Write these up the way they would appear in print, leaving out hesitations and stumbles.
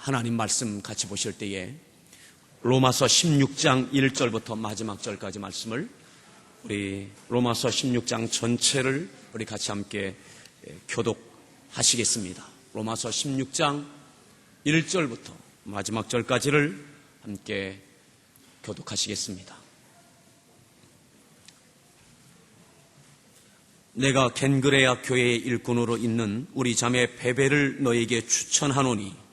하나님 말씀 같이 보실 때에 로마서 16장 1절부터 마지막 절까지 말씀을 우리 로마서 16장 전체를 우리 같이 함께 교독하시겠습니다. 로마서 16장 1절부터 마지막 절까지를 함께 교독하시겠습니다. 내가 겐그레아 교회의 일꾼으로 있는 우리 자매 베베를 너에게 추천하노니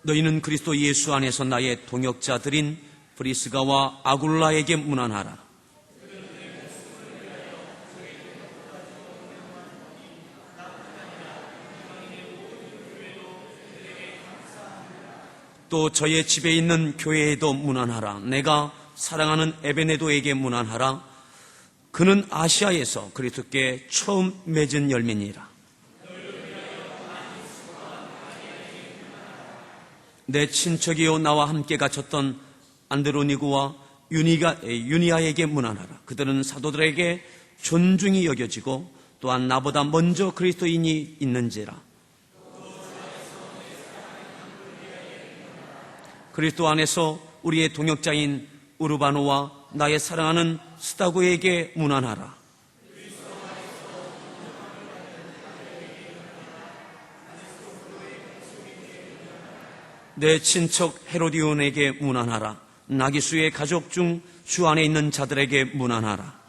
너희는 그리스도 예수 안에서 나의 동역자들인 브리스가와 아굴라에게 문안하라. 또 저의 집에 있는 교회에도 문안하라. 내가 사랑하는 에베네도에게 문안하라. 그는 아시아에서 그리스도께 처음 맺은 열매니라. 내 친척이요 나와 함께 갇혔던 안드로니고와 유니아에게 문안하라. 그들은 사도들에게 존중이 여겨지고 또한 나보다 먼저 그리스도인이 있는지라. 그리스도 안에서 우리의 동역자인 우르바노와 나의 사랑하는 스타고에게 문안하라. 내 친척 헤로디온에게 문안하라. 나기수의 가족 중 주 안에 있는 자들에게 문안하라.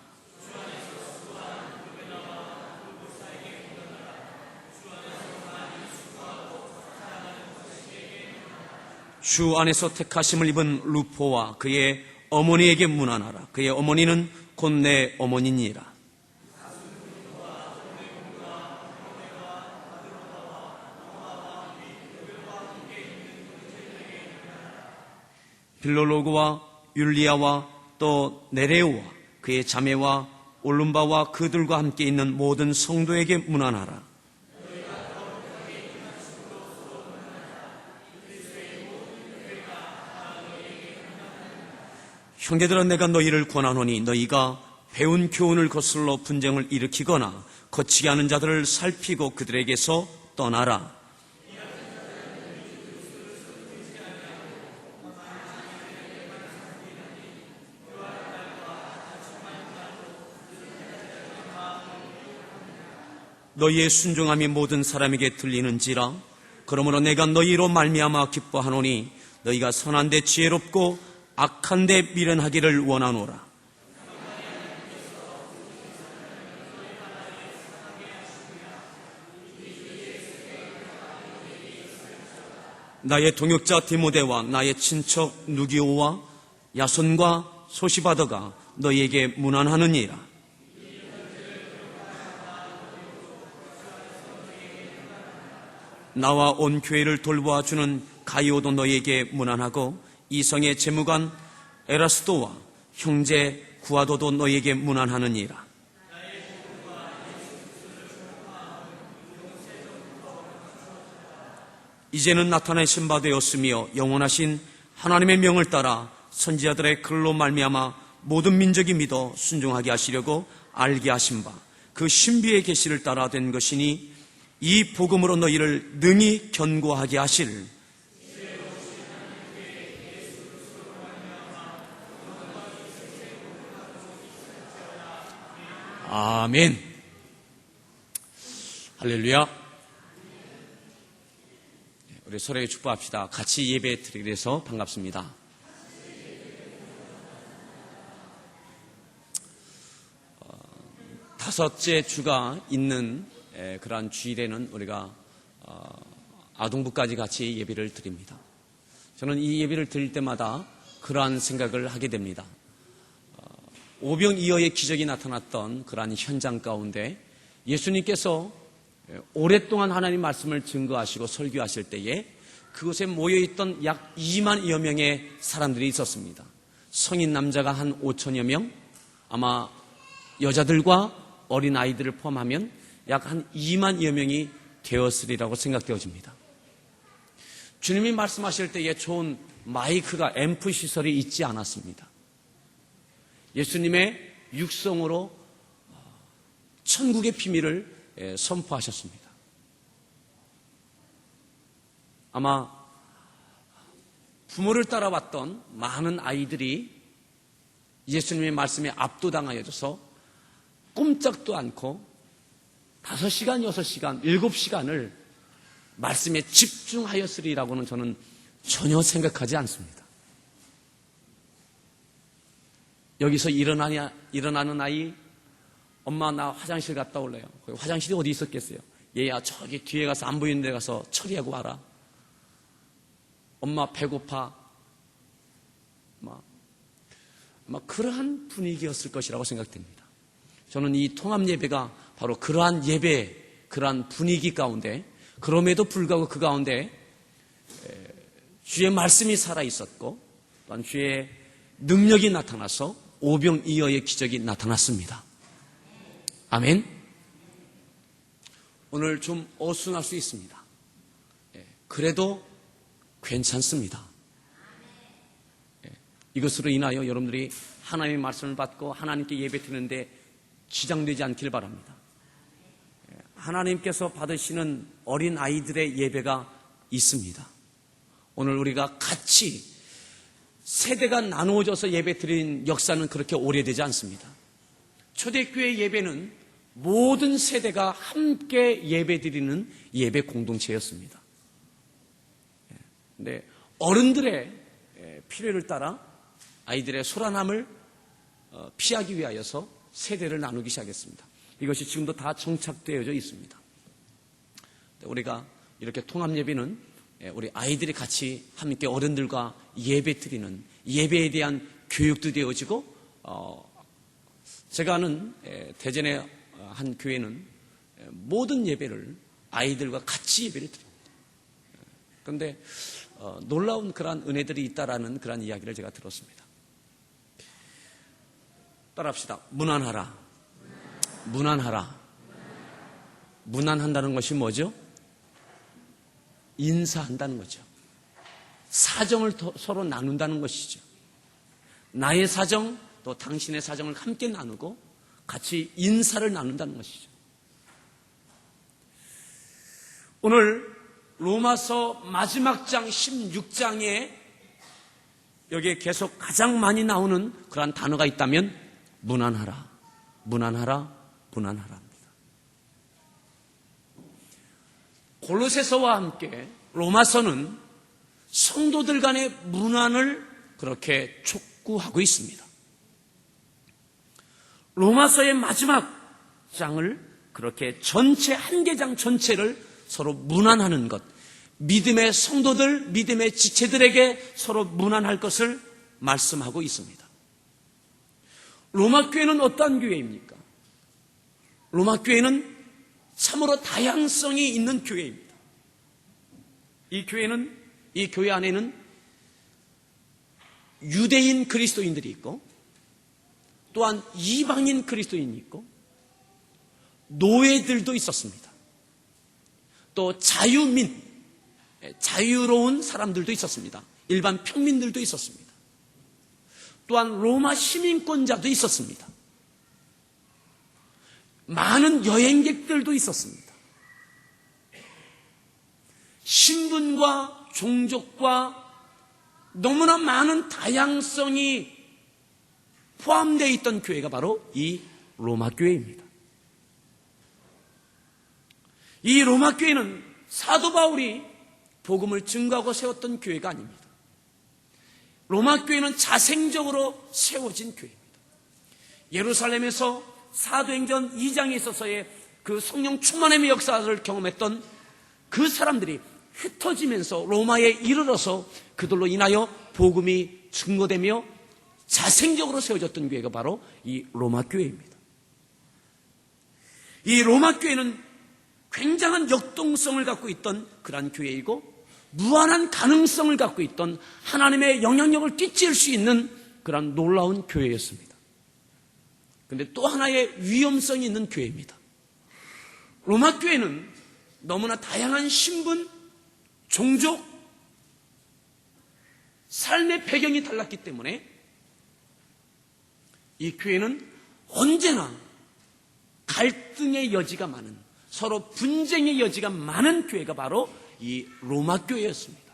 주 안에서 택하심을 입은 루포와 그의 어머니에게 문안하라. 그의 어머니는 곧 내 어머니니라. 빌로로그와 율리아와 또 네레오와 그의 자매와 올룸바와 그들과 함께 있는 모든 성도에게 문안하라. 형제들아, 내가 너희를 권하노니 너희가 배운 교훈을 거슬러 분쟁을 일으키거나 거치게 하는 자들을 살피고 그들에게서 떠나라. 너희의 순종함이 모든 사람에게 들리는지라. 그러므로 내가 너희로 말미암아 기뻐하노니 너희가 선한데 지혜롭고 악한데 미련하기를 원하노라. 나의 동역자 디모데와 나의 친척 누기오와 야손과 소시바더가 너희에게 문안하느니라. 나와 온 교회를 돌보아주는 가이오도 너희에게 문안하고 이성의 재무관 에라스도와 형제 구아도도 너희에게 문안하느니라. 이제는 나타내신 바 되었으며 영원하신 하나님의 명을 따라 선지자들의 글로 말미암아 모든 민족이 믿어 순종하게 하시려고 알게 하신 바 그 신비의 계시를 따라 된 것이니 이 복음으로 너희를 능히 견고하게 하실 아멘. 할렐루야. 우리 서로에게 축복합시다. 같이 예배 드리게 돼서 반갑습니다. 다섯째 주가 있는 그러한 주일에는 우리가 아동부까지 같이 예배를 드립니다. 저는 이 예배를 드릴 때마다 그러한 생각을 하게 됩니다. 오병이어의 기적이 나타났던 그러한 현장 가운데 예수님께서 오랫동안 하나님 말씀을 증거하시고 설교하실 때에 그곳에 모여있던 약 2만여 명의 사람들이 있었습니다. 성인 남자가 한 5천여 명, 아마 여자들과 어린아이들을 포함하면 약 한 2만여 명이 되었으리라고 생각되어집니다. 주님이 말씀하실 때에 좋은 마이크가 앰프 시설이 있지 않았습니다. 예수님의 육성으로 천국의 비밀을 선포하셨습니다. 아마 부모를 따라왔던 많은 아이들이 예수님의 말씀에 압도당하여져서 꼼짝도 않고 5시간, 6시간, 7시간을 말씀에 집중하였으리라고는 저는 전혀 생각하지 않습니다. 여기서 일어나는 아이, 엄마 나 화장실 갔다 올래요. 화장실이 어디 있었겠어요? 얘야 저기 뒤에 가서 안 보이는 데 가서 처리하고 와라. 엄마 배고파. 막 그러한 분위기였을 것이라고 생각됩니다. 저는 이 통합 예배가 바로 그러한 예배, 그러한 분위기 가운데, 그럼에도 불구하고 그 가운데 주의 말씀이 살아있었고 또한 주의 능력이 나타나서 오병이어의 기적이 나타났습니다. 아멘. 오늘 좀 어수선할 수 있습니다. 그래도 괜찮습니다. 이것으로 인하여 여러분들이 하나님의 말씀을 받고 하나님께 예배드리는데 지장되지 않길 바랍니다. 하나님께서 받으시는 어린 아이들의 예배가 있습니다. 오늘 우리가 같이 세대가 나누어져서 예배드린 역사는 그렇게 오래되지 않습니다. 초대교회 예배는 모든 세대가 함께 예배드리는 예배 공동체였습니다. 근데 어른들의 필요를 따라 아이들의 소란함을 피하기 위하여서 세대를 나누기 시작했습니다. 이것이 지금도 다 정착되어져 있습니다. 우리가 이렇게 통합예배는 우리 아이들이 같이 함께 어른들과 예배드리는 예배에 대한 교육도 되어지고, 제가 아는 대전의 한 교회는 모든 예배를 아이들과 같이 예배를 드립니다. 그런데 놀라운 그러한 은혜들이 있다라는 그러한 이야기를 제가 들었습니다. 따라합시다. 문안하라. 문안하라. 문안한다는 것이 뭐죠? 인사한다는 거죠. 사정을 서로 나눈다는 것이죠. 나의 사정, 또 당신의 사정을 함께 나누고 같이 인사를 나눈다는 것이죠. 오늘 로마서 마지막 장 16장에 여기에 계속 가장 많이 나오는 그러한 단어가 있다면 문안하라, 문안하라, 문안하라입니다. 골로새서와 함께 로마서는 성도들 간의 문안을 그렇게 촉구하고 있습니다. 로마서의 마지막 장을 그렇게 전체 한 개장 전체를 서로 문안하는 것, 믿음의 성도들, 믿음의 지체들에게 서로 문안할 것을 말씀하고 있습니다. 로마 교회는 어떠한 교회입니까? 로마 교회는 참으로 다양성이 있는 교회입니다. 이 교회 안에는 유대인 그리스도인들이 있고, 또한 이방인 그리스도인이 있고, 노예들도 있었습니다. 또 자유로운 사람들도 있었습니다. 일반 평민들도 있었습니다. 또한 로마 시민권자도 있었습니다. 많은 여행객들도 있었습니다. 신분과 종족과 너무나 많은 다양성이 포함되어 있던 교회가 바로 이 로마 교회입니다. 이 로마 교회는 사도 바울이 복음을 증거하고 세웠던 교회가 아닙니다. 로마 교회는 자생적으로 세워진 교회입니다. 예루살렘에서 사도행전 2장에 있어서의 그 성령 충만함의 역사를 경험했던 그 사람들이 흩어지면서 로마에 이르러서 그들로 인하여 복음이 증거되며 자생적으로 세워졌던 교회가 바로 이 로마 교회입니다. 이 로마 교회는 굉장한 역동성을 갖고 있던 그러한 교회이고, 무한한 가능성을 갖고 있던 하나님의 영향력을 끼칠 수 있는 그러한 놀라운 교회였습니다. 그런데 또 하나의 위험성이 있는 교회입니다. 로마 교회는 너무나 다양한 신분, 종족, 삶의 배경이 달랐기 때문에 이 교회는 언제나 갈등의 여지가 많은, 서로 분쟁의 여지가 많은 교회가 바로 이 로마 교회였습니다.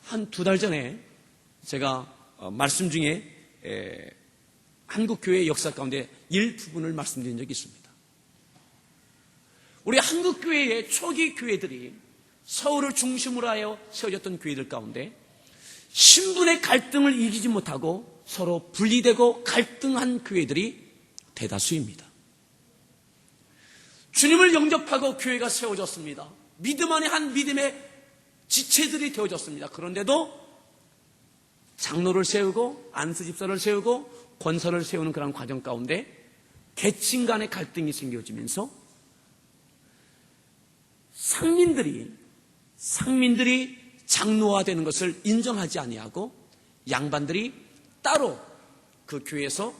한 2달 전에 제가 말씀 중에 한국 교회의 역사 가운데 일부분을 말씀드린 적이 있습니다. 우리 한국 교회의 초기 교회들이 서울을 중심으로 하여 세워졌던 교회들 가운데 신분의 갈등을 이기지 못하고 서로 분리되고 갈등한 교회들이 대다수입니다. 주님을 영접하고 교회가 세워졌습니다. 믿음 안에 한 믿음의 지체들이 되어졌습니다. 그런데도 장로를 세우고 안수집사를 세우고 권사를 세우는 그런 과정 가운데 계층 간의 갈등이 생겨지면서 상민들이 장로화되는 것을 인정하지 아니하고 양반들이 따로 그 교회에서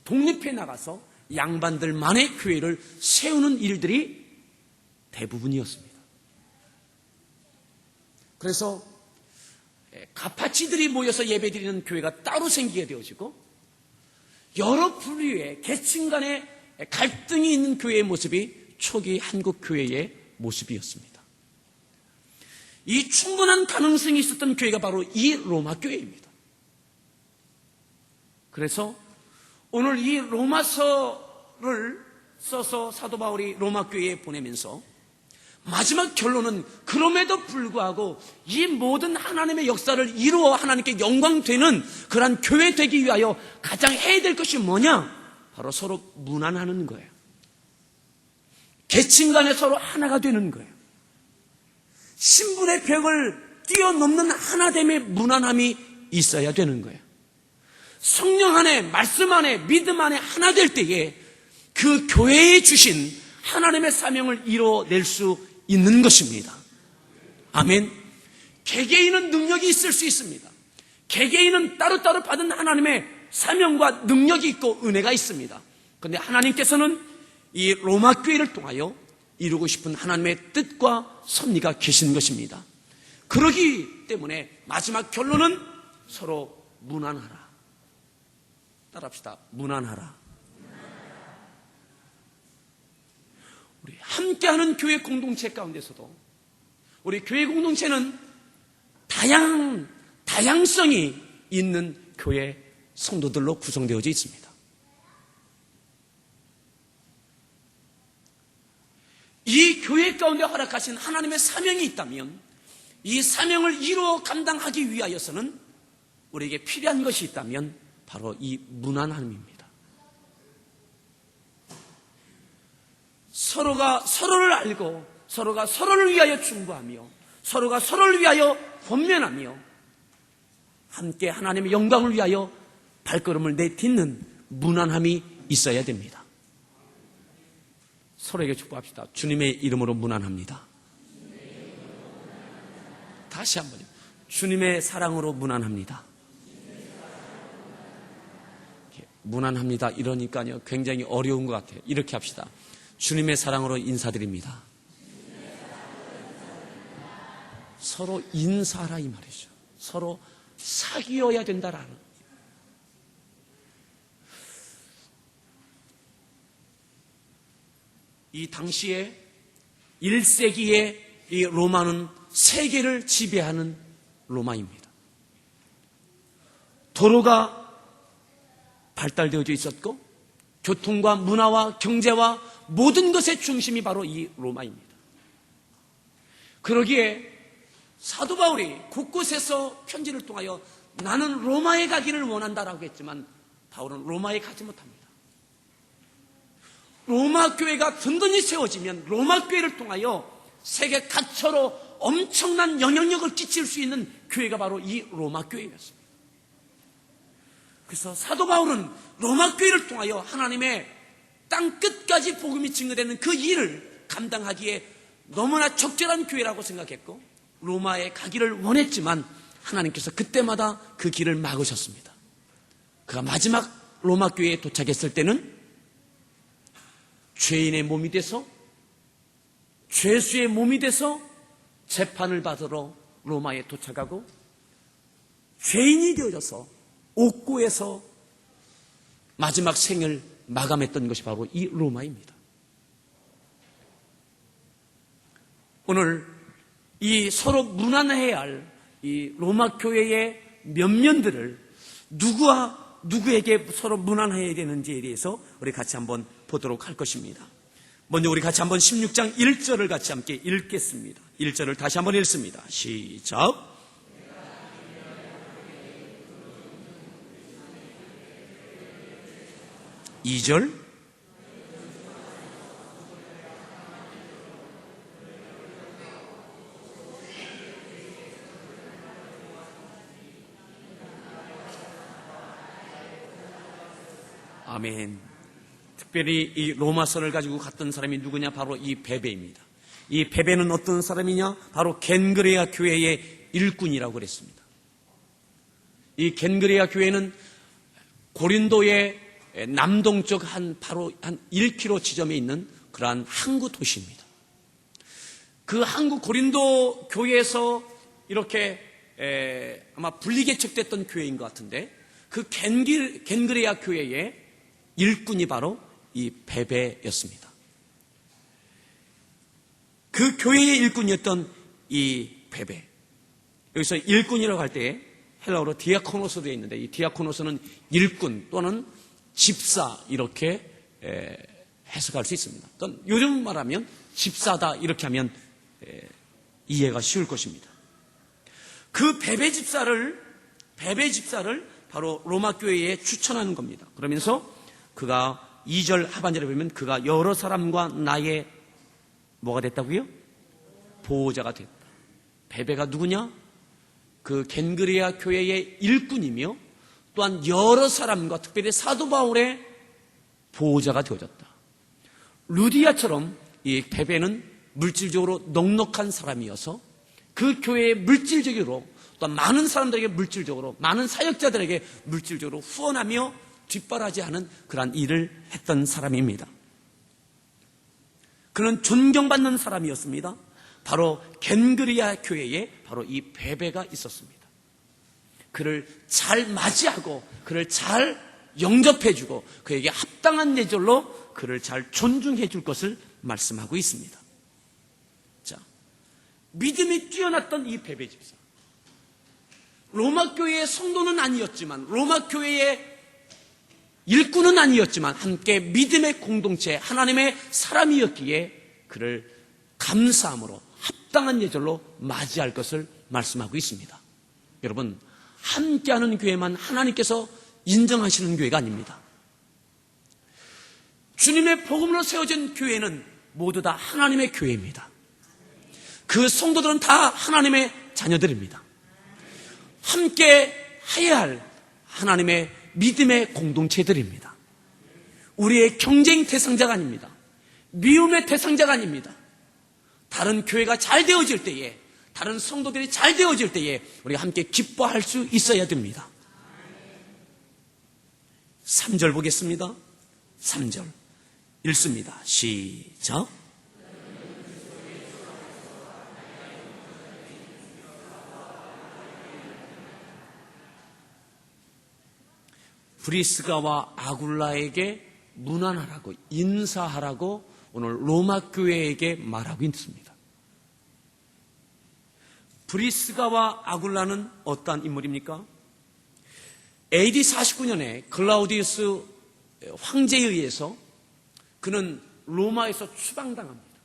독립해 나가서 양반들만의 교회를 세우는 일들이 대부분이었습니다. 그래서 가파치들이 모여서 예배드리는 교회가 따로 생기게 되어지고 여러 부류의 계층 간의 갈등이 있는 교회의 모습이 초기 한국 교회의 모습이었습니다. 이 충분한 가능성이 있었던 교회가 바로 이 로마 교회입니다. 그래서 오늘 이 로마서를 써서 사도 바울이 로마 교회에 보내면서 마지막 결론은 그럼에도 불구하고 이 모든 하나님의 역사를 이루어 하나님께 영광되는 그러한 교회 되기 위하여 가장 해야 될 것이 뭐냐? 바로 서로 문안하는 거예요. 계층 간에 서로 하나가 되는 거예요. 신분의 벽을 뛰어넘는 하나됨의 문안함이 있어야 되는 거예요. 성령 안에, 말씀 안에, 믿음 안에 하나 될 때에 그 교회에 주신 하나님의 사명을 이뤄낼 수 있는 것입니다. 아멘. 개개인은 능력이 있을 수 있습니다. 개개인은 따로따로 받은 하나님의 사명과 능력이 있고 은혜가 있습니다. 그런데 하나님께서는 이 로마 교회를 통하여 이루고 싶은 하나님의 뜻과 섭리가 계신 것입니다. 그러기 때문에 마지막 결론은 서로 문안하라. 따라합시다. 문안하라. 우리 함께하는 교회 공동체 가운데서도 우리 교회 공동체는 다양성이 있는 교회 성도들로 구성되어져 있습니다. 이 교회 가운데 허락하신 하나님의 사명이 있다면 이 사명을 이루어 감당하기 위하여서는 우리에게 필요한 것이 있다면 바로 이 문안함입니다. 서로가 서로를 알고 서로가 서로를 위하여 충고하며 서로가 서로를 위하여 권면하며 함께 하나님의 영광을 위하여 발걸음을 내딛는 문안함이 있어야 됩니다. 서로에게 축복합시다. 주님의 이름으로 문안합니다. 다시 한번요. 주님의 사랑으로 문안합니다. 문안합니다. 이러니까요 굉장히 어려운 것 같아요. 이렇게 합시다. 주님의 사랑으로 인사드립니다. 서로 인사하라 이 말이죠. 서로 사귀어야 된다라는. 이 당시에 1세기의 이 로마는 세계를 지배하는 로마입니다. 도로가 발달되어져 있었고 교통과 문화와 경제와 모든 것의 중심이 바로 이 로마입니다. 그러기에 사도 바울이 곳곳에서 편지를 통하여 나는 로마에 가기를 원한다라고 했지만 바울은 로마에 가지 못합니다. 로마 교회가 든든히 세워지면 로마 교회를 통하여 세계 각처로 엄청난 영향력을 끼칠 수 있는 교회가 바로 이 로마 교회였습니다. 그래서 사도 바울은 로마 교회를 통하여 하나님의 땅 끝까지 복음이 증거되는 그 일을 감당하기에 너무나 적절한 교회라고 생각했고 로마에 가기를 원했지만 하나님께서 그때마다 그 길을 막으셨습니다. 그가 마지막 로마 교회에 도착했을 때는 죄인의 몸이 돼서 죄수의 몸이 돼서 재판을 받으러 로마에 도착하고 죄인이 되어져서 옥고에서 마지막 생을 마감했던 것이 바로 이 로마입니다. 오늘 이 서로 무난해야 할 이 로마 교회의 면면들을 누구와 누구에게 서로 무난해야 되는지에 대해서 우리 같이 한번 보도록 할 것입니다. 먼저 우리 같이 한번 16장 1절을 같이 함께 읽겠습니다. 1절을 다시 한번 읽습니다. 시작. 2절. 아멘. 특별히 이 로마서를 가지고 갔던 사람이 누구냐? 바로 이 베베입니다. 이 베베는 어떤 사람이냐? 바로 겐그레아 교회의 일꾼이라고 그랬습니다. 이 겐그레아 교회는 고린도의 남동쪽 바로 한 1km 지점에 있는 그러한 항구 도시입니다. 그 항구 고린도 교회에서 이렇게 아마 분리개척됐던 교회인 것 같은데, 그 겐그레아 교회의 일꾼이 바로 이 베베였습니다. 그 교회의 일꾼이었던 이 베베, 여기서 일꾼이라고 할 때 헬라어로 디아코노스도 되어 있는데, 이 디아코노스는 일꾼 또는 집사 이렇게 해석할 수 있습니다. 또는 요즘 말하면 집사다 이렇게 하면 이해가 쉬울 것입니다. 그 베베 집사를 바로 로마 교회에 추천하는 겁니다. 그러면서 그가 2절 하반절에 보면 그가 여러 사람과 나의 뭐가 됐다고요? 보호자가 됐다. 베베가 누구냐? 그 겐그레아 교회의 일꾼이며 또한 여러 사람과 특별히 사도 바울의 보호자가 되어졌다. 루디아처럼 이 베베는 물질적으로 넉넉한 사람이어서 그 교회에 물질적으로 또 많은 사람들에게 물질적으로, 많은 사역자들에게 물질적으로 후원하며 뒷바라지하는 그러한 일을 했던 사람입니다. 그는 존경받는 사람이었습니다. 바로 겐그리아 교회에 바로 이 베베가 있었습니다. 그를 잘 맞이하고 그를 잘 영접해주고 그에게 합당한 예절로 그를 잘 존중해 줄 것을 말씀하고 있습니다. 자, 믿음이 뛰어났던 이 베베 집사, 로마 교회의 성도는 아니었지만, 로마 교회의 일꾼은 아니었지만 함께 믿음의 공동체, 하나님의 사람이었기에 그를 감사함으로 합당한 예절로 맞이할 것을 말씀하고 있습니다. 여러분, 함께하는 교회만 하나님께서 인정하시는 교회가 아닙니다. 주님의 복음으로 세워진 교회는 모두 다 하나님의 교회입니다. 그 성도들은 다 하나님의 자녀들입니다. 함께 해야 할 하나님의 믿음의 공동체들입니다. 우리의 경쟁 대상자가 아닙니다. 미움의 대상자가 아닙니다. 다른 교회가 잘 되어질 때에, 다른 성도들이 잘 되어질 때에 우리가 함께 기뻐할 수 있어야 됩니다. 3절 보겠습니다. 3절 읽습니다. 시작. 브리스가와 아굴라에게 문안하라고, 인사하라고 오늘 로마 교회에게 말하고 있습니다. 브리스가와 아굴라는 어떠한 인물입니까? AD 49년에 글라우디우스 황제에 의해서 그는 로마에서 추방당합니다.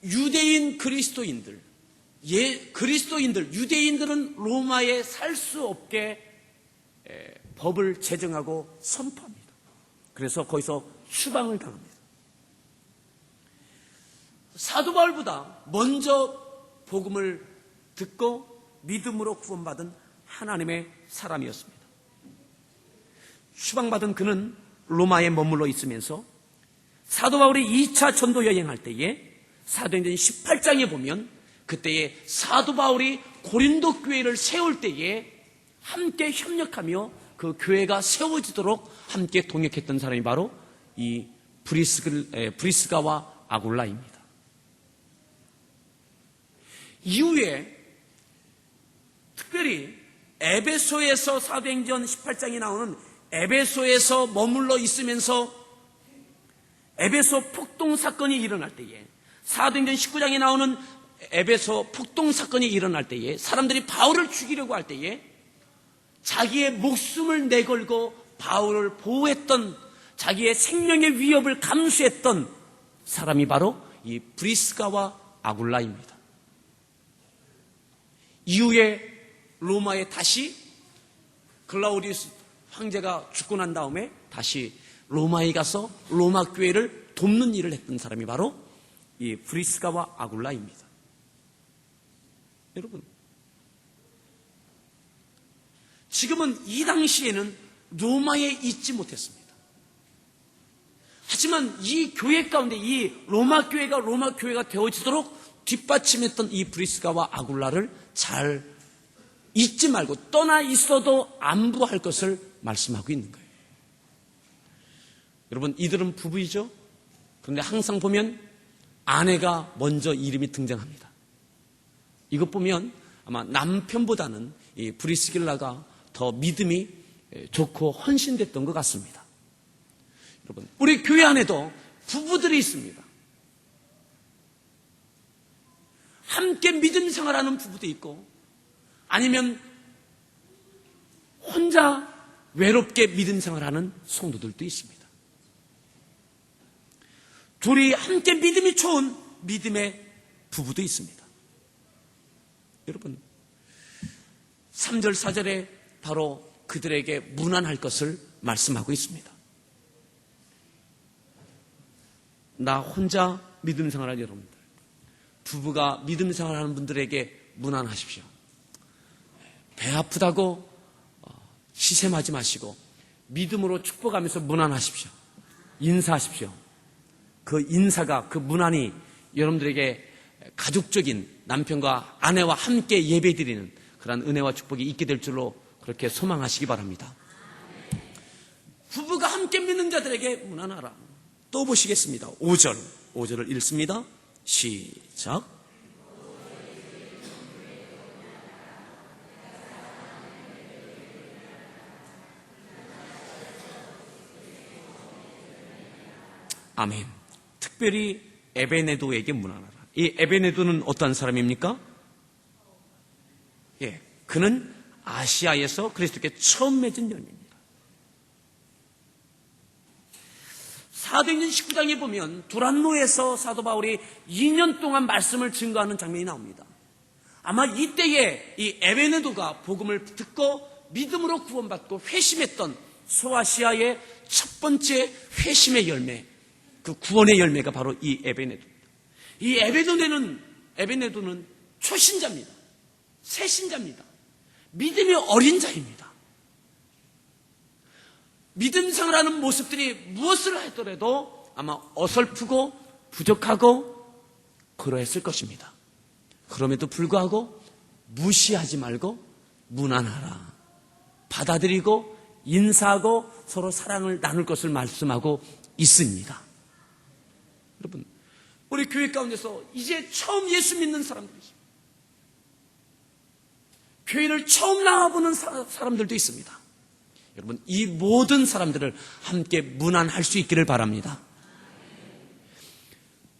유대인 그리스도인들, 유대인들은 로마에 살 수 없게 법을 제정하고 선포합니다. 그래서 거기서 추방을 당합니다. 사도 바울보다 먼저 복음을 듣고 믿음으로 구원받은 하나님의 사람이었습니다. 추방받은 그는 로마에 머물러 있으면서 사도 바울이 2차 전도 여행할 때에 사도행전 18장에 보면 그때에 사도 바울이 고린도 교회를 세울 때에 함께 협력하며 그 교회가 세워지도록 함께 동역했던 사람이 바로 이 브리스가와 아굴라입니다. 이후에 특별히 에베소에서 사도행전 18장에 나오는 에베소에서 머물러 있으면서 에베소 폭동 사건이 일어날 때에, 사도행전 19장에 나오는 에베소 폭동 사건이 일어날 때에, 사람들이 바울을 죽이려고 할 때에 자기의 목숨을 내걸고 바울을 보호했던, 자기의 생명의 위협을 감수했던 사람이 바로 이 브리스가와 아굴라입니다. 이후에 로마에 다시 글라우디우스 황제가 죽고 난 다음에 다시 로마에 가서 로마 교회를 돕는 일을 했던 사람이 바로 이 브리스가와 아굴라입니다. 여러분, 지금은 이 당시에는 로마에 있지 못했습니다. 하지만 이 교회 가운데 이 로마 교회가 되어지도록 뒷받침했던 이 브리스가와 아굴라를 잘 잊지 말고 떠나 있어도 안부할 것을 말씀하고 있는 거예요. 여러분, 이들은 부부이죠? 그런데 항상 보면 아내가 먼저 이름이 등장합니다. 이것 보면 아마 남편보다는 이 브리스길라가 더 믿음이 좋고 헌신됐던 것 같습니다. 여러분, 우리 교회 안에도 부부들이 있습니다. 함께 믿음 생활하는 부부도 있고, 아니면 혼자 외롭게 믿음 생활하는 성도들도 있습니다. 둘이 함께 믿음이 좋은 믿음의 부부도 있습니다. 여러분, 3절 4절에 바로 그들에게 문안할 것을 말씀하고 있습니다. 나 혼자 믿음 생활하는 여러분들, 부부가 믿음 생활하는 분들에게 문안하십시오. 배 아프다고 시샘하지 마시고 믿음으로 축복하면서 문안하십시오. 인사하십시오. 그 인사가, 그 문안이 여러분들에게 가족적인 남편과 아내와 함께 예배드리는 그런 은혜와 축복이 있게 될 줄로 그렇게 소망하시기 바랍니다. 부부가 함께 믿는 자들에게 문안하라. 또 보시겠습니다. 5절을 읽습니다. 시작. 아멘. 특별히 에베네도에게 문안하라. 이 에베네도는 어떤 사람입니까? 그는 아시아에서 그리스도께 처음 맺은 열매입니다. 사도행전 19장에 보면 두란노에서 사도 바울이 2년 동안 말씀을 증거하는 장면이 나옵니다. 아마 이때에 이 에베네도가 복음을 듣고 믿음으로 구원받고 회심했던 소아시아의 첫 번째 회심의 열매, 그 구원의 열매가 바로 이 에베네도입니다. 이 에베네도는 초신자입니다. 새신자입니다. 믿음이 어린 자입니다. 믿음 생활하는 모습들이 무엇을 하더라도 아마 어설프고 부족하고 그러했을 것입니다. 그럼에도 불구하고 무시하지 말고 문안하라. 받아들이고 인사하고 서로 사랑을 나눌 것을 말씀하고 있습니다. 여러분, 우리 교회 가운데서 이제 처음 예수 믿는 사람들이 있습니다. 교회를 처음 나와보는 사람들도 있습니다. 여러분, 이 모든 사람들을 함께 문안할 수 있기를 바랍니다.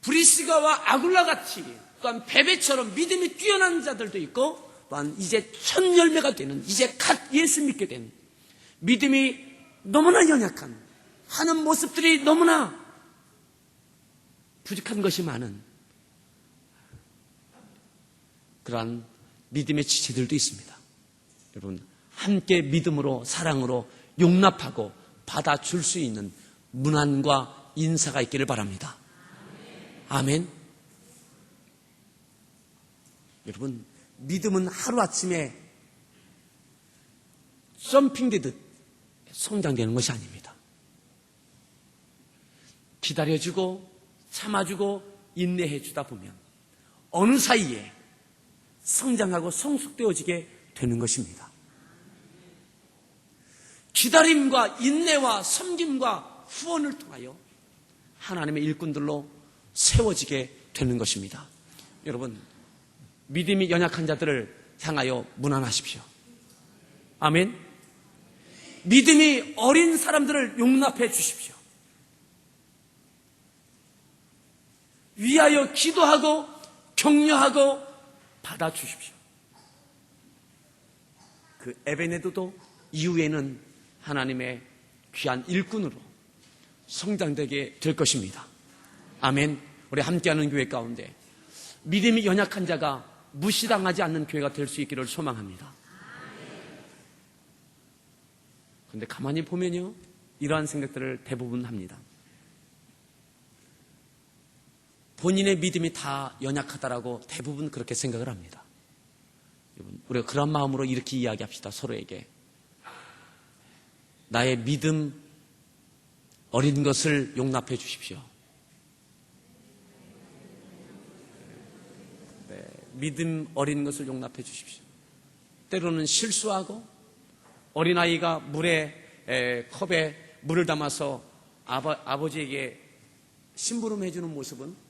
브리스가와 아굴라 같이 또한 베베처럼 믿음이 뛰어난 자들도 있고, 또한 이제 첫 열매가 되는, 이제 갓 예수 믿게 된 믿음이 너무나 연약한, 하는 모습들이 너무나 부족한 것이 많은 그러한 믿음의 지체들도 있습니다. 여러분, 함께 믿음으로 사랑으로 용납하고 받아줄 수 있는 문안과 인사가 있기를 바랍니다. 아멘. 여러분, 믿음은 하루아침에 점핑되듯 성장되는 것이 아닙니다. 기다려주고 참아주고 인내해주다 보면 어느 사이에 성장하고 성숙되어지게 되는 것입니다. 기다림과 인내와 섬김과 후원을 통하여 하나님의 일꾼들로 세워지게 되는 것입니다. 여러분, 믿음이 연약한 자들을 향하여 문안하십시오. 아멘. 믿음이 어린 사람들을 용납해 주십시오. 위하여 기도하고 격려하고 받아주십시오. 그 에베네도도 이후에는 하나님의 귀한 일꾼으로 성장되게 될 것입니다. 아멘. 우리 함께하는 교회 가운데 믿음이 연약한 자가 무시당하지 않는 교회가 될 수 있기를 소망합니다. 그런데 가만히 보면요, 이러한 생각들을 대부분 합니다. 본인의 믿음이 다 연약하다라고 대부분 그렇게 생각을 합니다. 여러분, 우리가 그런 마음으로 이렇게 이야기합시다. 서로에게 나의 믿음 어린 것을 용납해 주십시오. 네, 믿음 어린 것을 용납해 주십시오. 때로는 실수하고 어린아이가 컵에 물을 담아서 아버지에게 심부름해 주는 모습은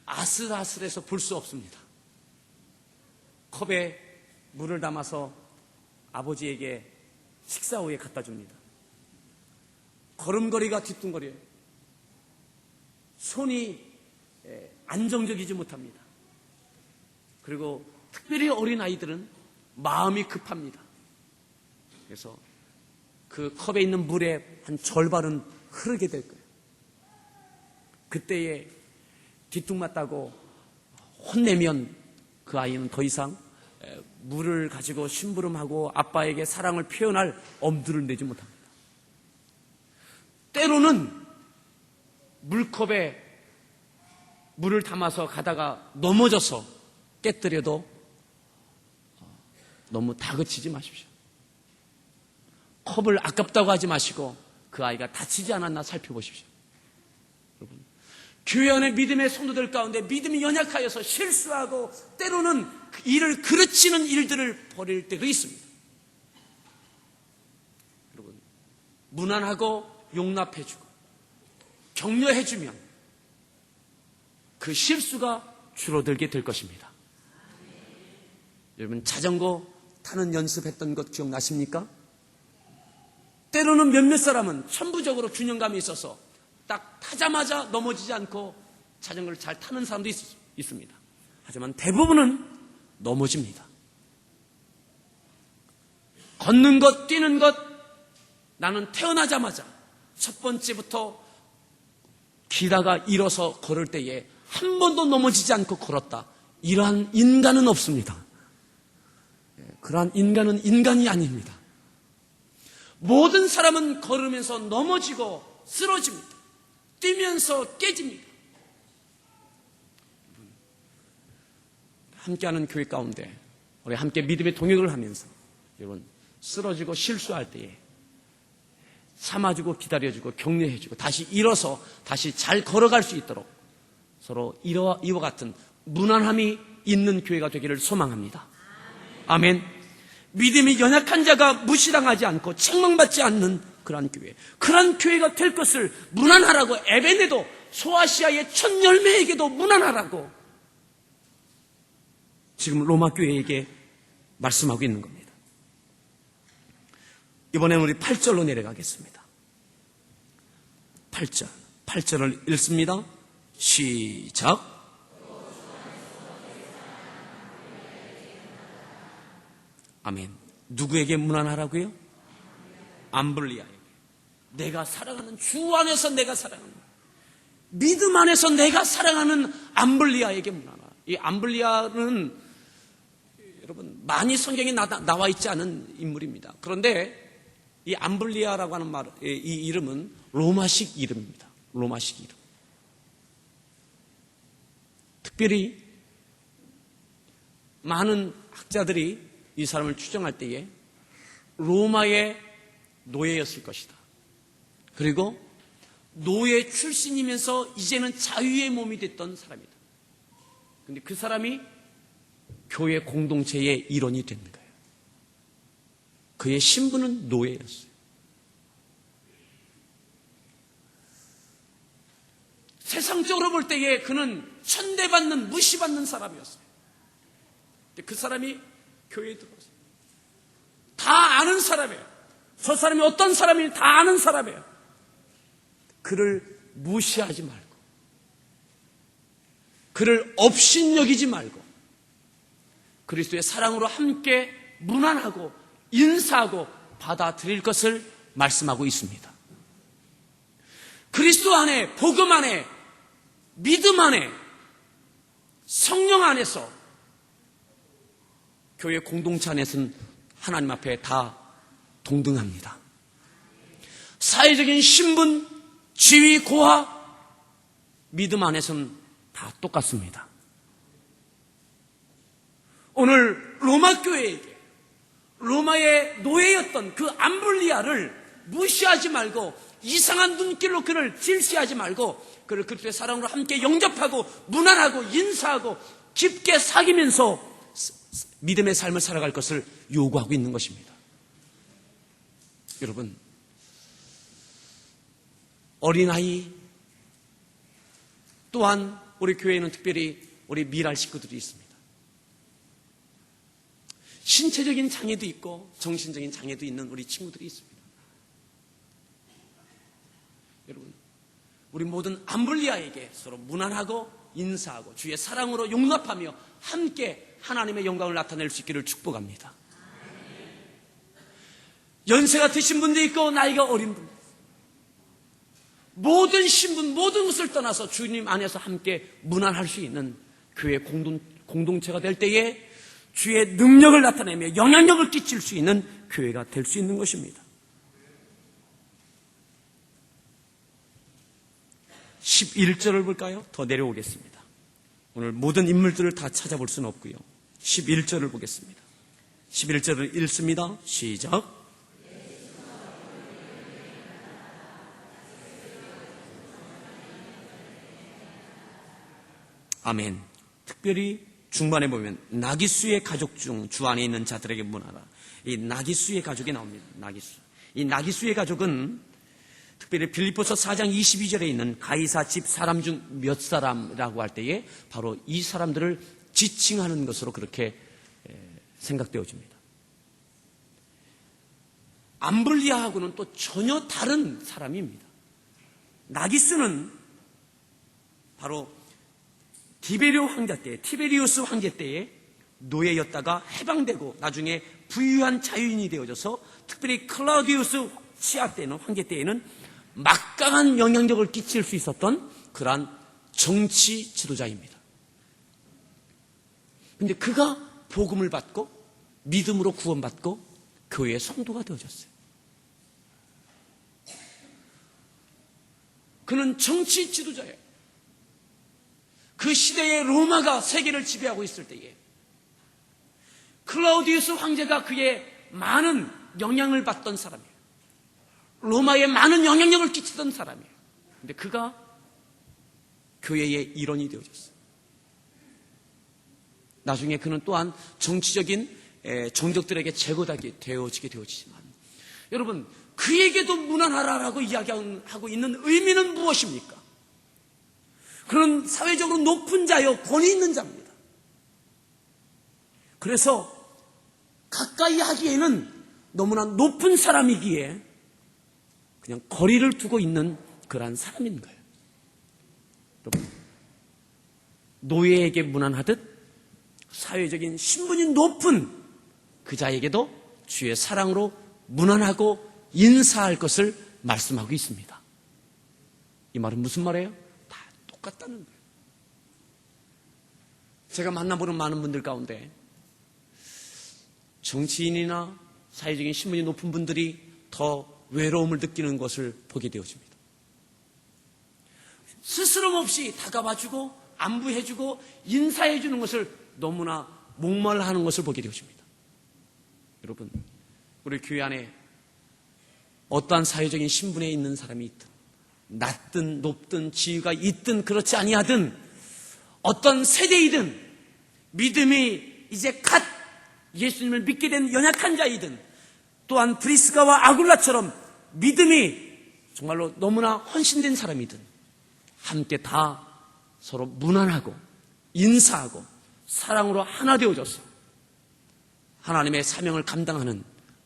아슬아슬해서 볼 수 없습니다. 컵에 물을 담아서 아버지에게 식사 후에 갖다 줍니다. 걸음걸이가 뒤뚱거려요. 손이 안정적이지 못합니다. 그리고 특별히 어린 아이들은 마음이 급합니다. 그래서 그 컵에 있는 물의 한 절반은 흐르게 될 거예요. 그때에 뒤뚱맞다고 혼내면 그 아이는 더 이상 물을 가지고 심부름하고 아빠에게 사랑을 표현할 엄두를 내지 못합니다. 때로는 물컵에 물을 담아서 가다가 넘어져서 깨뜨려도 너무 다그치지 마십시오. 컵을 아깝다고 하지 마시고 그 아이가 다치지 않았나 살펴보십시오. 여러분, 교회 안의 믿음의 성도들 가운데 믿음이 연약하여서 실수하고 때로는 이를 그르치는 일들을 벌일 때가 있습니다. 여러분, 무난하고 용납해주고 격려해주면 그 실수가 줄어들게 될 것입니다. 여러분, 자전거 타는 연습했던 것 기억나십니까? 때로는 몇몇 사람은 천부적으로 균형감이 있어서 딱 타자마자 넘어지지 않고 자전거를 잘 타는 사람도 있습니다. 하지만 대부분은 넘어집니다. 걷는 것, 뛰는 것, 나는 태어나자마자 첫 번째부터 기다가 일어서 걸을 때에 한 번도 넘어지지 않고 걸었다. 이러한 인간은 없습니다. 그러한 인간은 인간이 아닙니다. 모든 사람은 걸으면서 넘어지고 쓰러집니다. 뛰면서 깨집니다. 함께하는 교회 가운데 우리 함께 믿음의 동역을 하면서 여러분, 쓰러지고 실수할 때에 참아주고 기다려주고 격려해주고 다시 일어서 다시 잘 걸어갈 수 있도록 서로 이와 같은 무난함이 있는 교회가 되기를 소망합니다. 아멘. 믿음이 연약한 자가 무시당하지 않고 책망받지 않는 그러한 교회, 그러한 교회가 될 것을 무난하라고 에베네도 소아시아의 첫 열매에게도 무난하라고 지금 로마 교회에게 말씀하고 있는 겁니다. 이번에는 우리 8절로 내려가겠습니다. 8절을 읽습니다. 시작. 아멘. 누구에게 무난하라고요? 암블리아에게. 내가 사랑하는 주 안에서 내가 사랑하는 믿음 안에서 내가 사랑하는 암블리아에게 무난하라. 이 암블리아는 여러분 많이 성경에 나와 있지 않은 인물입니다. 그런데 이 암블리아라고 하는 이 이름은 로마식 이름입니다. 로마식 이름. 특별히 많은 학자들이 이 사람을 추정할 때에 로마의 노예였을 것이다. 그리고 노예 출신이면서 이제는 자유의 몸이 됐던 사람이다. 그런데 그 사람이 교회 공동체의 일원이 된 거예요. 그의 신분은 노예였어요. 세상적으로 볼 때에 그는 천대받는, 무시받는 사람이었어요. 근데 그 사람이 교회에 들어왔어요. 다 아는 사람이에요. 저 사람이 어떤 사람인지 다 아는 사람이에요. 그를 무시하지 말고, 그를 업신여기지 말고, 그리스도의 사랑으로 함께 문안하고 인사하고 받아들일 것을 말씀하고 있습니다. 그리스도 안에, 복음 안에, 믿음 안에, 성령 안에서 교회 공동체 안에서는 하나님 앞에 다 동등합니다. 사회적인 신분, 지위, 고하, 믿음 안에서는 다 똑같습니다. 오늘 로마 교회에게 로마의 노예였던 그 암블리아를 무시하지 말고 이상한 눈길로 그를 질시하지 말고 그를 그리스도의 사랑으로 함께 영접하고 문안하고 인사하고 깊게 사귀면서 믿음의 삶을 살아갈 것을 요구하고 있는 것입니다. 여러분, 어린아이 또한 우리 교회에는 특별히 우리 미랄 식구들이 있습니다. 신체적인 장애도 있고 정신적인 장애도 있는 우리 친구들이 있습니다. 여러분, 우리 모든 암블리아에게 서로 문안하고 인사하고 주의 사랑으로 용납하며 함께 하나님의 영광을 나타낼 수 있기를 축복합니다. 연세가 드신 분도 있고 나이가 어린 분도 있고, 모든 신분, 모든 것을 떠나서 주님 안에서 함께 문안할 수 있는 교회 공동체가 될 때에 주의 능력을 나타내며 영향력을 끼칠 수 있는 교회가 될 수 있는 것입니다. 11절을 볼까요? 더 내려오겠습니다. 오늘 모든 인물들을 다 찾아볼 수는 없고요. 11절을 보겠습니다. 11절을 읽습니다. 시작. 아멘. 특별히 중반에 보면 나기수의 가족 중 주 안에 있는 자들에게 문하라. 이 나기수의 가족이 나옵니다. 나기수. 이 나기수의 가족은 특별히 빌립보서 4장 22절에 있는 가이사 집 사람 중 몇 사람이라고 할 때에 바로 이 사람들을 지칭하는 것으로 그렇게 생각되어집니다. 암블리아하고는 또 전혀 다른 사람입니다. 나기수는 바로 티베리우스 황제 때에 노예였다가 해방되고 나중에 부유한 자유인이 되어져서 특별히 클라우디우스 시아 때는, 황제 때에는 막강한 영향력을 끼칠 수 있었던 그러한 정치 지도자입니다. 그런데 그가 복음을 받고 믿음으로 구원받고 교회의 성도가 되어졌어요. 그는 정치 지도자예요. 그 시대에 로마가 세계를 지배하고 있을 때에 클라우디우스 황제가 그의 많은 영향을 받던 사람이에요. 로마에 많은 영향력을 끼치던 사람이에요. 그런데 그가 교회의 일원이 되어졌어요. 나중에 그는 또한 정치적인 정적들에게 제거되어지게 되어지지만, 여러분, 그에게도 문안하라라고 이야기하고 있는 의미는 무엇입니까? 그는 사회적으로 높은 자요, 권위 있는 자입니다. 그래서 가까이 하기에는 너무나 높은 사람이기에 그냥 거리를 두고 있는 그러한 사람인 거예요. 여러분, 노예에게 문안하듯 사회적인 신분이 높은 그 자에게도 주의 사랑으로 문안하고 인사할 것을 말씀하고 있습니다. 이 말은 무슨 말이에요? 다 똑같다는 거예요. 제가 만나보는 많은 분들 가운데 정치인이나 사회적인 신분이 높은 분들이 더 외로움을 느끼는 것을 보게 되어집니다. 스스럼 없이 다가와주고 안부해주고 인사해주는 것을 너무나 목말라하는 것을 보게 되어집니다. 여러분, 우리 교회 안에 어떠한 사회적인 신분에 있는 사람이 있든 낮든 높든 지위가 있든 그렇지 아니하든 어떤 세대이든 믿음이 이제 갓 예수님을 믿게 된 연약한 자이든 또한 브리스가와 아굴라처럼 믿음이 정말로 너무나 헌신된 사람이든 함께 다 서로 문안하고 인사하고 사랑으로 하나 되어져서 하나님의 사명을 감당하는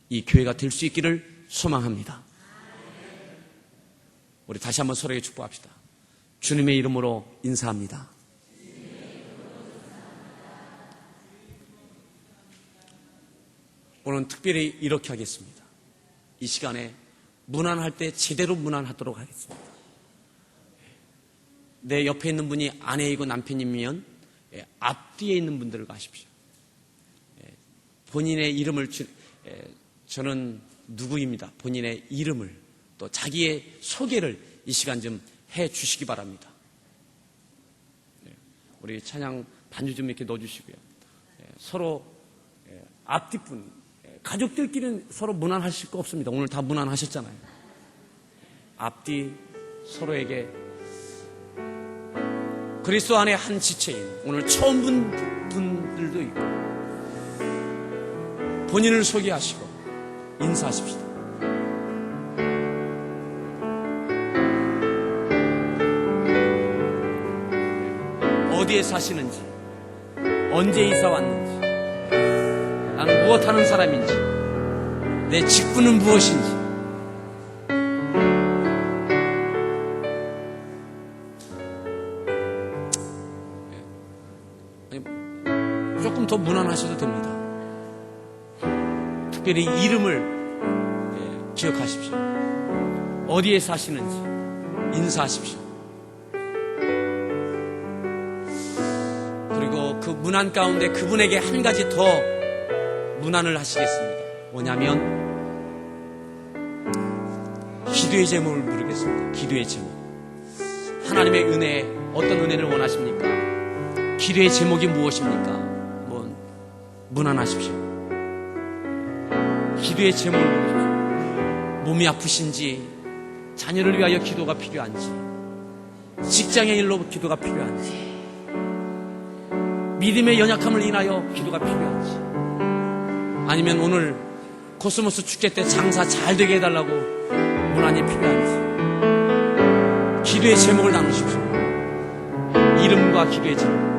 이 교회가 될 수 있기를 소망합니다. 우리 다시 한번 서로에게 축복합시다. 주님의 이름으로 인사합니다. 오늘은 특별히 이렇게 하겠습니다. 이 시간에 문안할 때 제대로 문안하도록 하겠습니다. 내 옆에 있는 분이 아내이고 남편이면 앞뒤에 있는 분들을 가십시오. 본인의 이름을 저는 누구입니다. 본인의 이름을 또 자기의 소개를 이 시간 좀 해 주시기 바랍니다. 우리 찬양 반주 좀 이렇게 넣어주시고요. 서로 앞뒷분 가족들끼리는 서로 문안하실 거 없습니다. 오늘 다 문안하셨잖아요. 앞뒤 서로에게 그리스도 안에 한 지체인 오늘 처음 본 분들도 있고 본인을 소개하시고 인사하십시다. 어디에 사시는지, 언제 이사 왔는지, 나는 무엇하는 사람인지, 내 직분은 무엇인지, 조금 더 무난하셔도 됩니다. 특별히 이름을 기억하십시오. 어디에 사시는지 인사하십시오. 그리고 그 문안 가운데 그분에게 한 가지 더 문안을 하시겠습니다. 뭐냐면 기도의 제목을 부르겠습니다. 기도의 제목. 하나님의 은혜, 어떤 은혜를 원하십니까? 기도의 제목이 무엇입니까? 문안하십시오. 기도의 제목을 부르십시오. 몸이 아프신지, 자녀를 위하여 기도가 필요한지, 직장의 일로 기도가 필요한지, 믿음의 연약함을 인하여 기도가 필요한지, 아니면 오늘 코스모스 축제 때 장사 잘 되게 해달라고 문안이 필요한지, 기도의 제목을 나누십시오. 이름과 기도의 제목.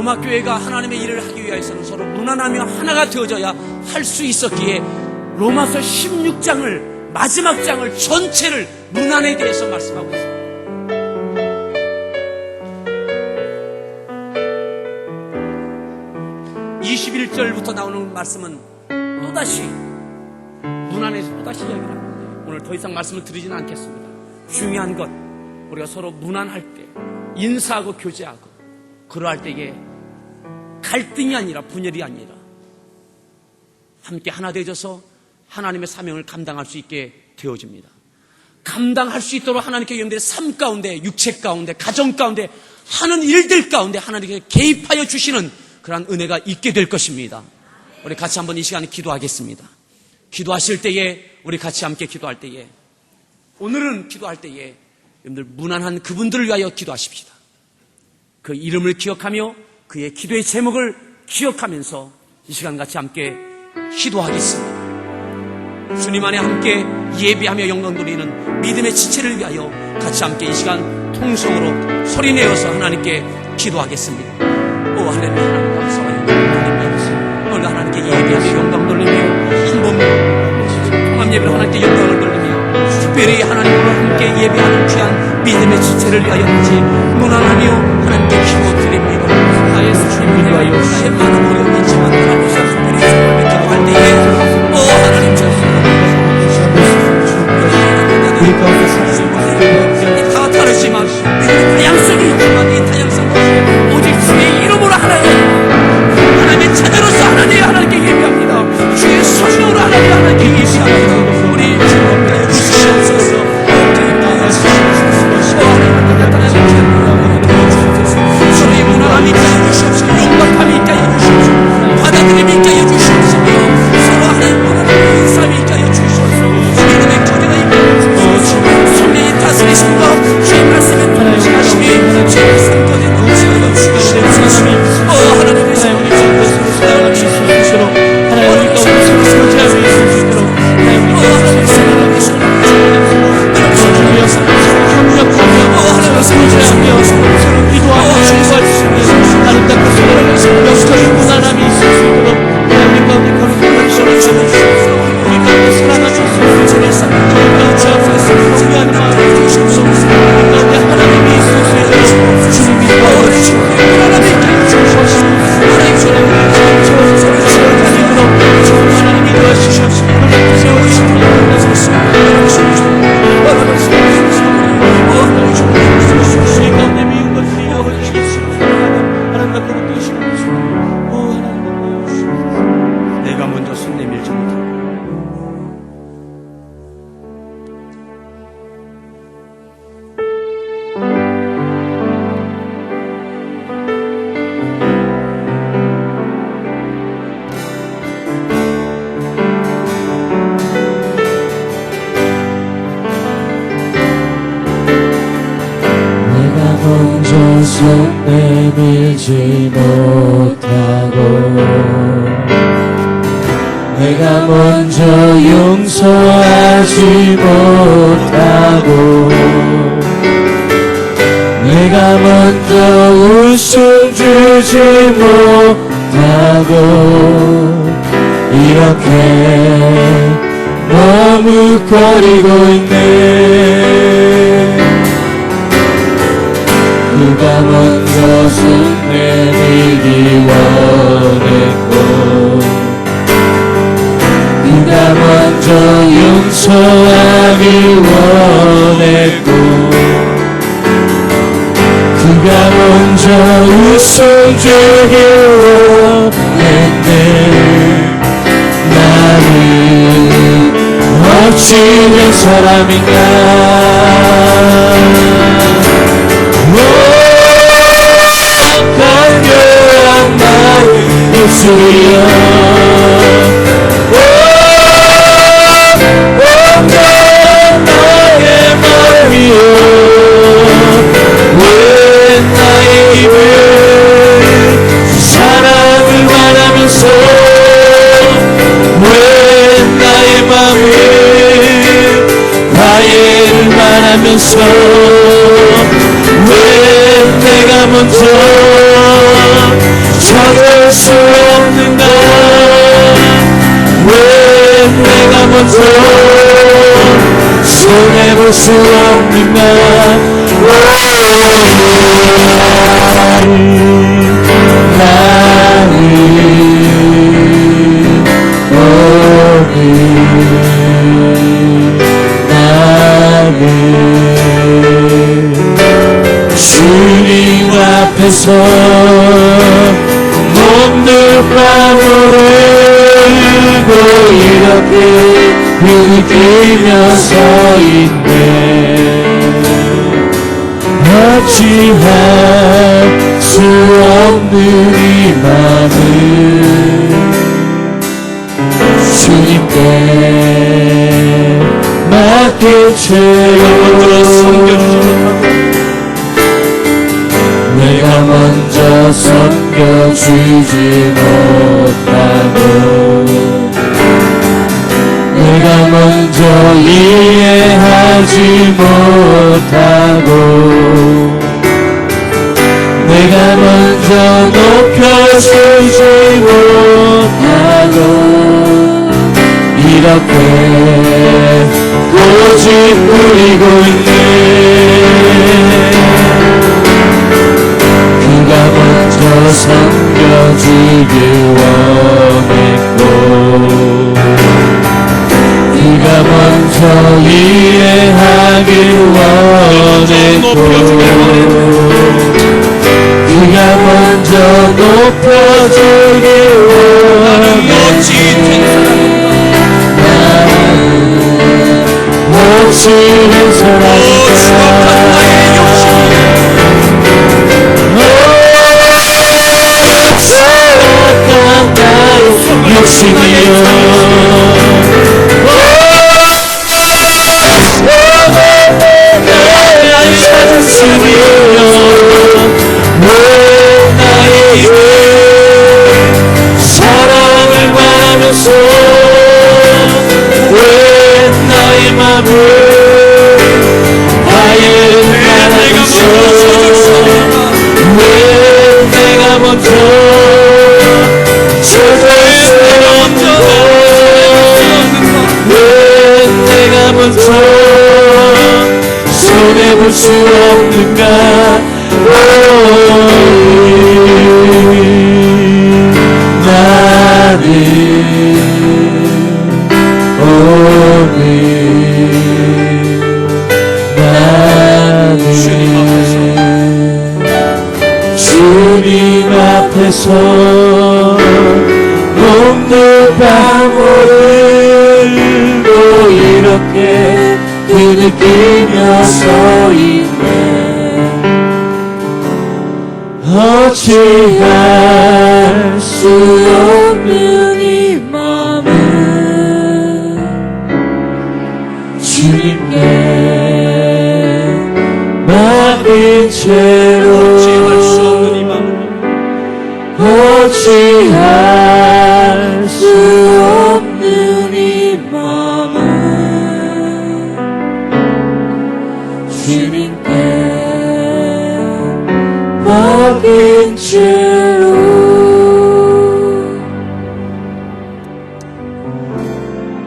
로마교회가 하나님의 일을 하기 위해서는 서로 문안하며 하나가 되어져야 할 수 있었기에 로마서 16장을 마지막 장을 전체를 문안에 대해서 말씀하고 있습니다. 21절부터 나오는 말씀은 또다시 문안에서 또다시 이야기를 합니다. 오늘 더 이상 말씀을 드리지는 않겠습니다. 중요한 것, 우리가 서로 문안할 때 인사하고 교제하고 그러할 때에 갈등이 아니라 분열이 아니라 함께 하나 되어져서 하나님의 사명을 감당할 수 있게 되어집니다. 감당할 수 있도록 하나님께 여러분들의 삶 가운데, 육체 가운데, 가정 가운데 하는 일들 가운데 하나님께 개입하여 주시는 그러한 은혜가 있게 될 것입니다. 우리 같이 한번 이 시간에 기도하겠습니다. 기도하실 때에, 우리 같이 함께 기도할 때에, 오늘은 기도할 때에 여러분들 무난한 그분들을 위하여 기도하십시다. 그 이름을 기억하며 그의 기도의 제목을 기억하면서 이 시간 같이 함께 기도하겠습니다. 주님 안에 함께 예배하며 영광 돌리는 믿음의 지체를 위하여 같이 함께 이 시간 통성으로 소리내어서 하나님께 기도하겠습니다. 오 할렐루야. 하나님 감사합니다. 오늘 하나님께 예배하며 영광 돌리며 한번 통합 예배로 하나님께 영광을 돌리며 특별히 하나님으로 함께 예배하는 귀한 믿음의 지체를 위하여 같이 문안하며 하나님께 기도드립니다. 나의 주님을 위하여 나의 많은 어려움이 있지만 하나님의 특별히 주님을 기도할 때에 오 하나님 다 다르지만 다양성이 있지만 이 다양성 오직 주의 이름으로 하나님의 자녀로서 하나님께 예배합니다. 주의 성령으로 하나님께 예배합니다. 우리 주님께 주시옵소서. 주의 문화함이 있게 해주시옵소서. 용감함이 있게 해주시옵소서. 받아들임이 있게 해주시옵소서. 서로 하나님과 인사함이 있게 해주시옵소서. 믿음의 교제가 있게 해주시옵소서. 성령의 다스리심과 주의 말씀에 동시하심이 손 내밀지 못하고 내가 먼저 용서하지 못하고 내가 먼저 웃음 주지 못하고 이렇게 머뭇거리고 있네. 그가 먼저 손 내밀기 원했고 그가 먼저 용서하기 원했고 그가 먼저 웃음 주기 원했네. 나는 어찌 된 사람인가. 강렬한 나의 입술이여 강렬한 나의 마음이여 왜 나의 입을 사랑을 말하면서 왜 나의 마음을 화해를 말하면서 왜 내가 먼저 찾을 수 없는가. 왜 내가 먼저 손해볼 수 없는가. 주님 앞에서 몸둘 밤을 울고 이렇게 느끼며 서 있네. 어찌할 수 없는 이 맘을 주님께 맡길 채로 내가 먼저 섬겨주지 못하고 내가 먼저 이해하지 못하고 내가 먼저 높여주지 못하고 이렇게 고집 부리고 있네. 그가 먼저 섬겨주길 원했고 그가 먼저 이해하길 원했고 그가 먼저 높여주길 원했고 어찌 된 사람인가. 욕심이여 나의 자존심이여 왜 나의 입에 사랑을 말하면서 왜 나의 맘을 화해를 말하면서 왜 내가 먼저 왜 내가 먼저 손해볼 수 없는가. 나는 주님 앞에서 몸도 방울을 울고 이렇게 뒤느끼며 서 있네. 어찌할 수 없는 이 맘을 주님께 맡긴 채로 어찌할 수 없는 이 마음은 주님께 맡긴 채로